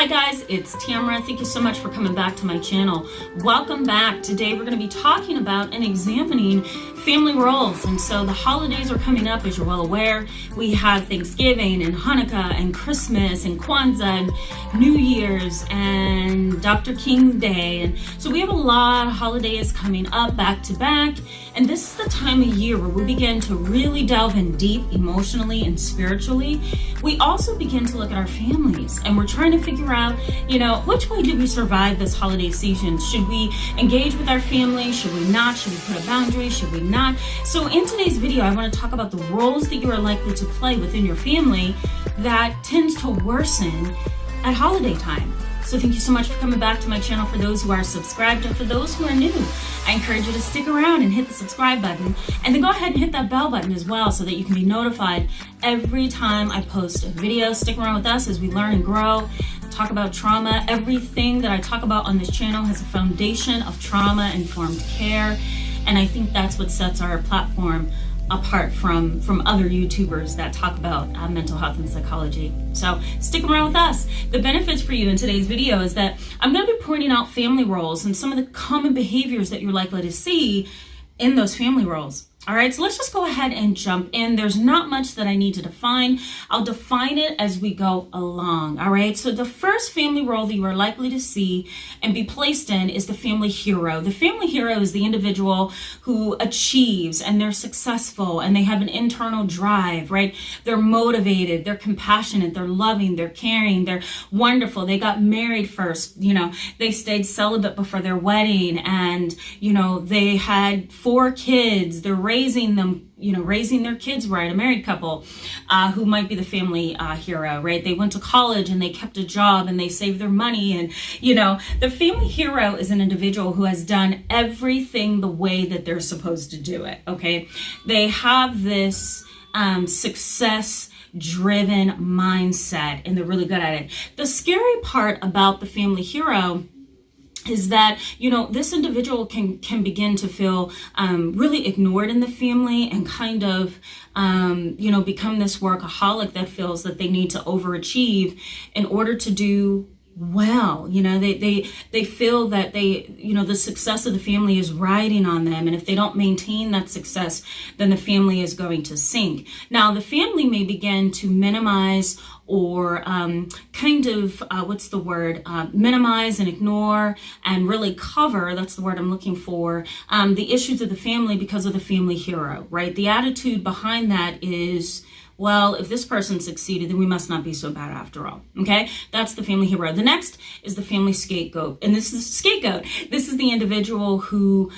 Hi guys, it's Tamara. Thank you so much for coming back to my channel. Welcome back. Today we're going to be talking about and examining family roles. And so the holidays are coming up, as you're well aware. We have Thanksgiving and Hanukkah and Christmas and Kwanzaa and New Year's and Dr. King's Day. And so we have a lot of holidays coming up back to back. And this is the time of year where we begin to really delve in deep emotionally and spiritually. We also begin to look at our families, and we're trying to figure out, which way did we survive this holiday season? Should we engage with our family? Should we not? Should we put a boundary? Should we not? So in today's video, I want to talk about the roles that you are likely to play within your family that tends to worsen at holiday time. So thank you so much for coming back to my channel. For those who are subscribed and for those who are new, I encourage you to stick around and hit the subscribe button, and then go ahead and hit that bell button as well so that you can be notified every time I post a video. Stick around with us as we learn and grow, talk about trauma. Everything that I talk about on this channel has a foundation of trauma-informed care, and I think that's what sets our platform apart from other YouTubers that talk about mental health and psychology. So stick around with us. The benefits for you in today's video is that I'm going to be pointing out family roles and some of the common behaviors that you're likely to see in those family roles. All right, so let's just go ahead and jump in. There's not much that I need to define. I'll define it as we go along. All right, so the first family role that you are likely to see and be placed in is the family hero. The family hero is the individual who achieves and they're successful and they have an internal drive, right? They're motivated, they're compassionate, they're loving, they're caring, they're wonderful. They got married first, they stayed celibate before their wedding, and, they had 4 kids. They're raising them, raising their kids right, a married couple who might be the family hero, right? They went to college and they kept a job and they saved their money. And, the family hero is an individual who has done everything the way that they're supposed to do it, okay? They have this success driven mindset, and they're really good at it. The scary part about the family hero is that, this individual can begin to feel really ignored in the family and kind of, become this workaholic that feels that they need to overachieve in order to do well. They feel that the success of the family is riding on them, and if they don't maintain that success, then the family is going to sink. Now, the family may begin to minimize or minimize and ignore and really cover, that's the word I'm looking for, the issues of the family because of the family hero, right? The attitude behind that is, well, if this person succeeded, then we must not be so bad after all. Okay, that's the family hero. The next is the family scapegoat, and this is scapegoat. This is the individual who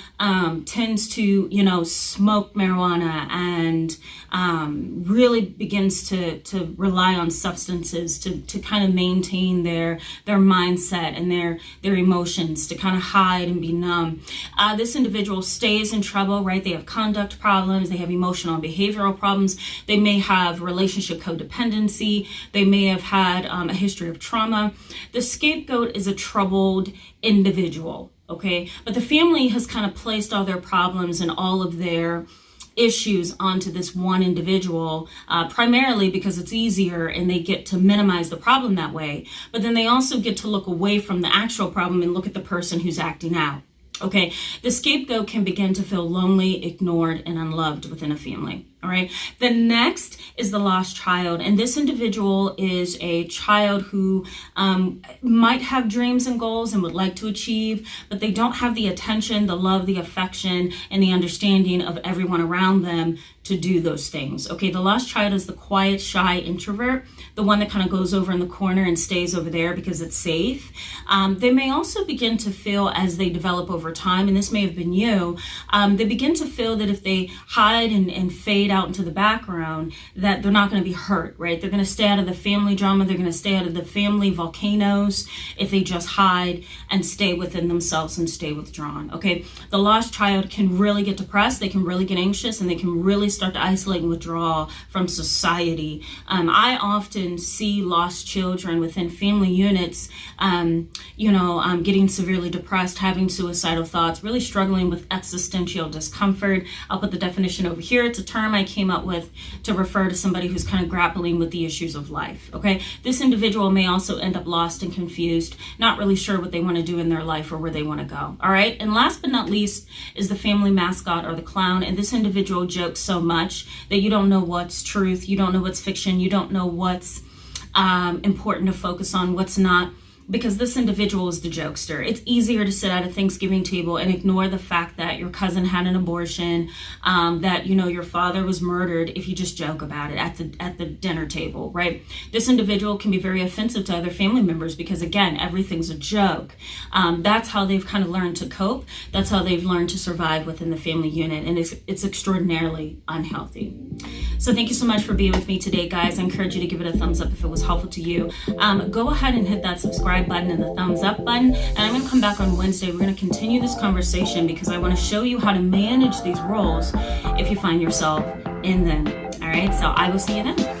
tends to, smoke marijuana and really begins to rely on substances to kind of maintain their mindset and their emotions, to kind of hide and be numb. This individual stays in trouble, right? They have conduct problems. They have emotional and behavioral problems. They may have relationship codependency. They may have had a history of trauma. The scapegoat is a troubled individual, okay? But the family has kind of placed all their problems and all of their issues onto this one individual, primarily because it's easier and they get to minimize the problem that way. But then they also get to look away from the actual problem and look at the person who's acting out. Okay, the scapegoat can begin to feel lonely, ignored, and unloved within a family. All right. The next is the lost child. And this individual is a child who might have dreams and goals and would like to achieve, but they don't have the attention, the love, the affection, and the understanding of everyone around them to do those things. Okay. The lost child is the quiet, shy introvert, the one that kind of goes over in the corner and stays over there because it's safe. They may also begin to feel, as they develop over time, and this may have been you, they begin to feel that if they hide and fade out into the background, that they're not going to be hurt, right? They're going to stay out of the family drama. They're going to stay out of the family volcanoes if they just hide and stay within themselves and stay withdrawn. Okay. The lost child can really get depressed. They can really get anxious, and they can really start to isolate and withdraw from society. I often see lost children within family units, getting severely depressed, having suicidal thoughts, really struggling with existential discomfort. I'll put the definition over here. It's a term I came up with to refer to somebody who's kind of grappling with the issues of life, okay? This individual may also end up lost and confused, not really sure what they want to do in their life or where they want to go, all right? And last but not least is the family mascot or the clown. And this individual jokes so much that you don't know what's truth, you don't know what's fiction, you don't know what's important to focus on, what's not, because this individual is the jokester. It's easier to sit at a Thanksgiving table and ignore the fact that your cousin had an abortion, that, you know, your father was murdered, if you just joke about it at the dinner table, right? This individual can be very offensive to other family members because, again, everything's a joke. That's how they've kind of learned to cope. That's how they've learned to survive within the family unit, and it's extraordinarily unhealthy. So thank you so much for being with me today, guys. I encourage you to give it a thumbs up if it was helpful to you. Go ahead and hit that subscribe button and the thumbs up button. And I'm going to come back on Wednesday. We're going to continue this conversation because I want to show you how to manage these roles if you find yourself in them. All right, so I will see you then.